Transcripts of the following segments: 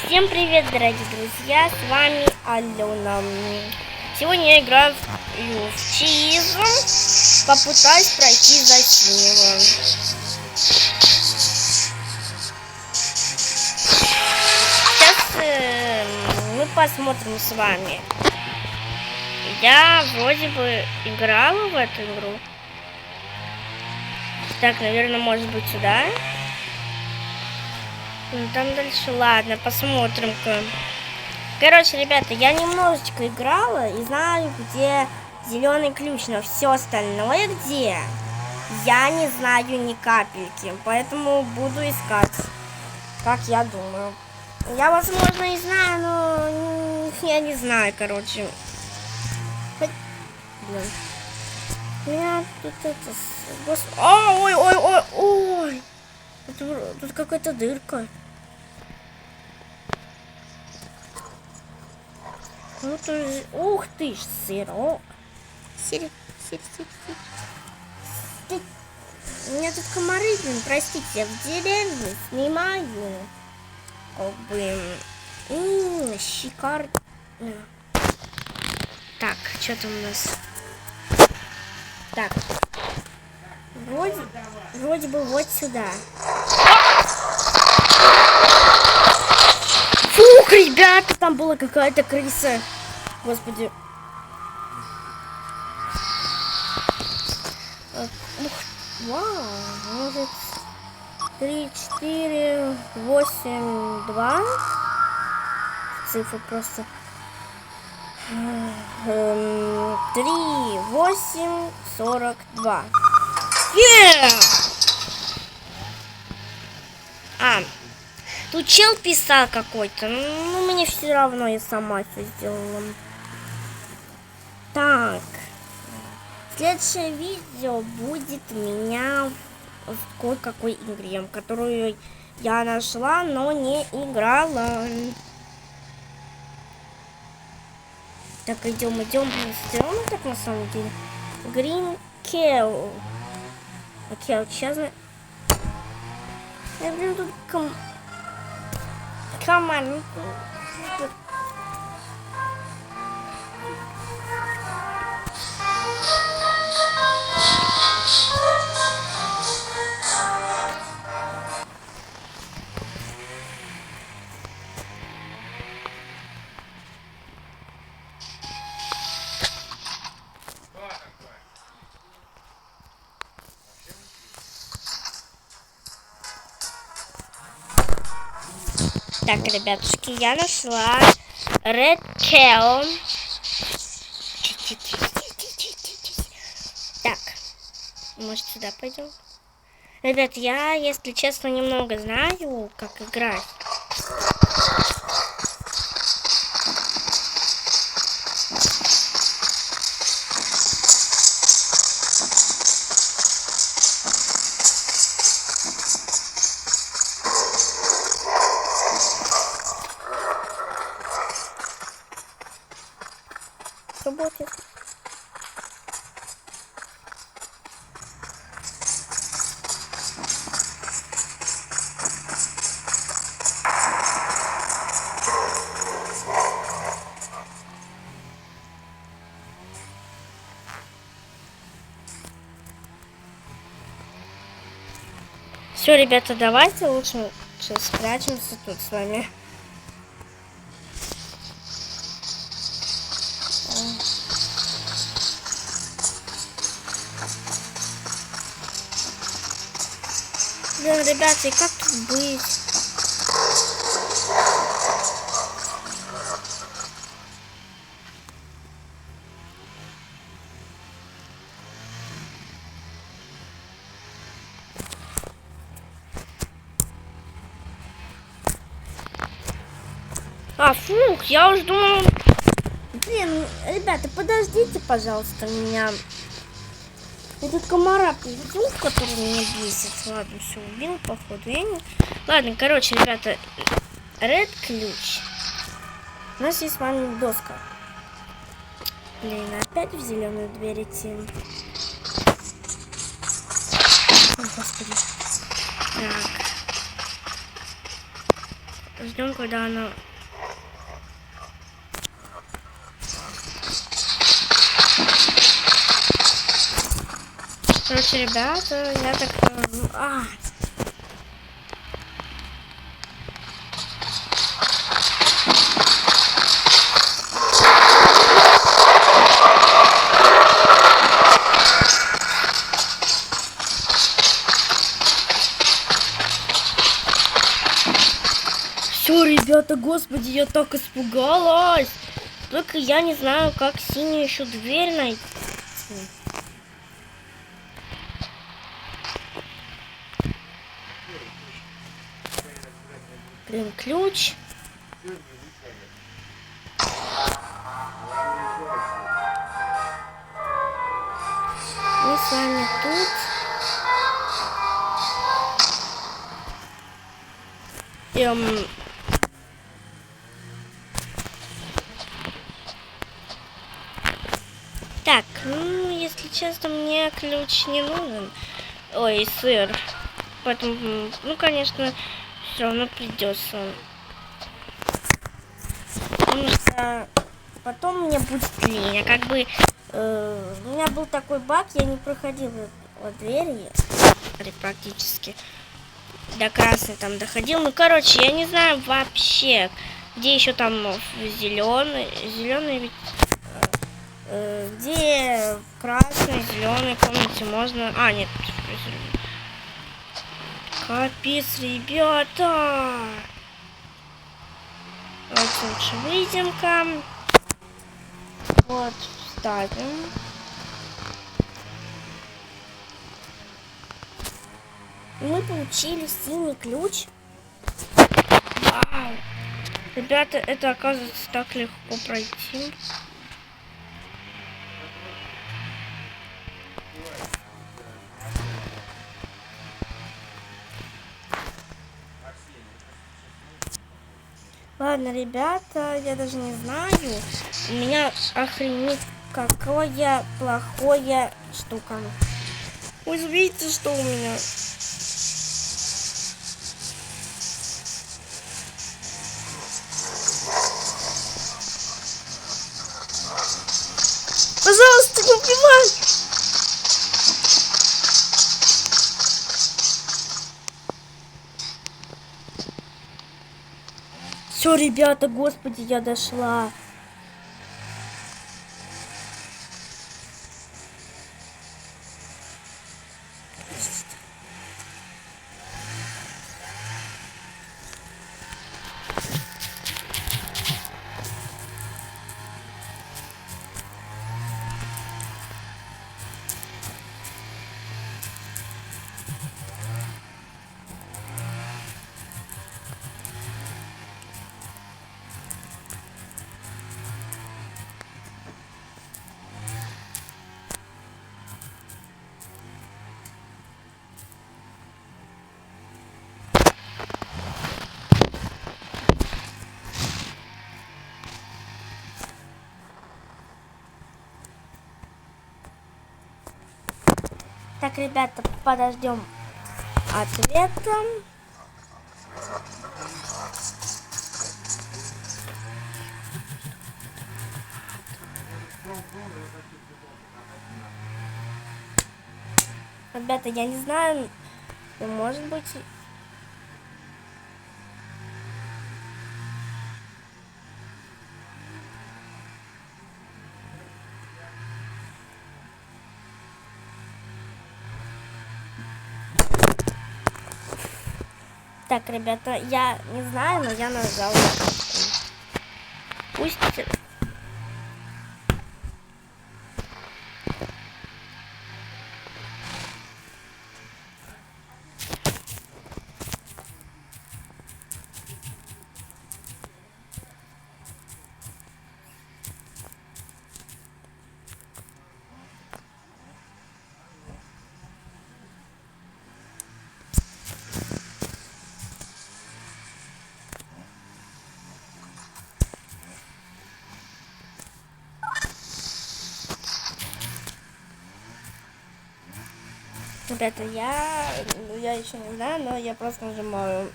Всем привет, дорогие друзья, с вами Алена. Сегодня я играю в Чизм, попытаюсь пройти за синего. Сейчас мы посмотрим с вами. Я вроде бы играла в эту игру. Так, наверное, может быть сюда. Ну, там дальше, ладно, посмотрим-ка. Короче, ребята, я немножечко играла и знаю, где зеленый ключ, но все остальное где, я не знаю ни капельки, поэтому буду искать, как я думаю. Я, возможно, и знаю, но я не знаю, короче. Блин. У меня тут это... Ой! Тут какая-то дырка. Ну, ух ты ж, сырок. Сыр. У меня тут комары, блин, простите, я в деревне снимаю. Как бы... Шикарно. Так, что там у нас? Так. Вроде бы вот сюда. Фух, ребята, там была какая-то крыса. Господи. Ух, вау. Может, 3, 4, 8, 2. Цифры просто. 3, 8, 42. Тут чел писал какой-то. Ну, мне все равно, я сама все сделала. Так. Следующее видео будет у меня в кое-какой игре, которую я нашла, но не играла. Так, идем. Сделаем так на самом деле. Green Kill. Окей, вот сейчас... Я, блин, тут команд. Так, ребятушки, я нашла Red Kill. Так, может, сюда пойдем? Ребят, я, если честно, немного знаю, как играть. Работает. Все, ребята, давайте лучше сейчас спрячемся тут с вами. Блин, ребята, и как тут быть? Фух, я уже думала... Блин, ребята, подождите, пожалуйста, меня. Этот комара пиздюк, который меня бесит. Ладно, все, убил, походу. Ладно, короче, ребята, Red ключ. У нас есть с вами доска. Блин, опять в зеленую дверь идти. О, господи. Так. Ждем, когда она... Короче, ребята, я так... Все, ребята, господи, я так испугалась. Только я не знаю, как синюю еще дверь найти. Блин, ключ. Мы с вами тут. Так, ну, если честно, мне ключ не нужен. Ой, сыр. Поэтому, ну, конечно, все равно придется. Потому что потом мне будет лень. А как бы у меня был такой баг, я не проходила двери практически. До красной там доходил. Ну, короче, я не знаю вообще, где еще там зеленый. Зеленый ведь... где красный, зеленый, помните, можно... А, нет. Капец, ребята. Давайте лучше выйдем-ка. Вот, ставим. Мы получили синий ключ. Вау. Ребята, это оказывается так легко пройти. Ладно, ребята, я даже не знаю. У меня охренеть какое плохое штука. Вы же видите, что у меня? Пожалуйста, не убивай! Все, ребята, господи, я дошла. Так, ребята, подождем ответа. Ребята, я не знаю, может быть... Так, ребята, я не знаю, но я нажала. Пусть... Ребята, я еще не знаю, но я просто нажимаю.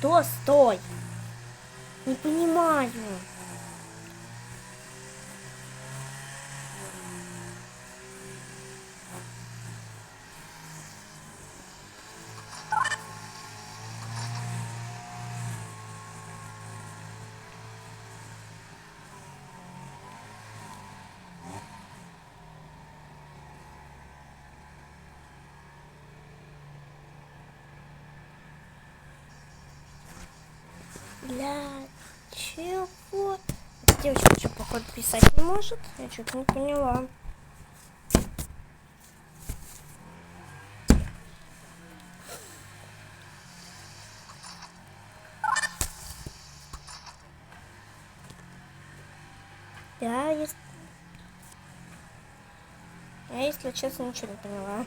Что? Стой! Не понимаю. Для чего? Девочка что, походу, писать не может? Я что-то не поняла. Да, я, если честно, ничего не поняла.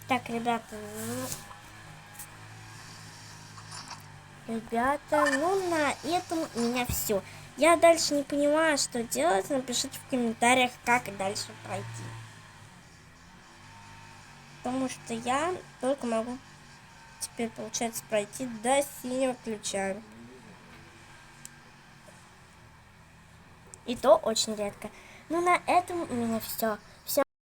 Так, ребята, ну на этом у меня все. Я дальше не понимаю, что делать. Напишите в комментариях, как дальше пройти. Потому что я только могу теперь, получается, пройти до синего ключа. И то очень редко. Ну на этом у меня все.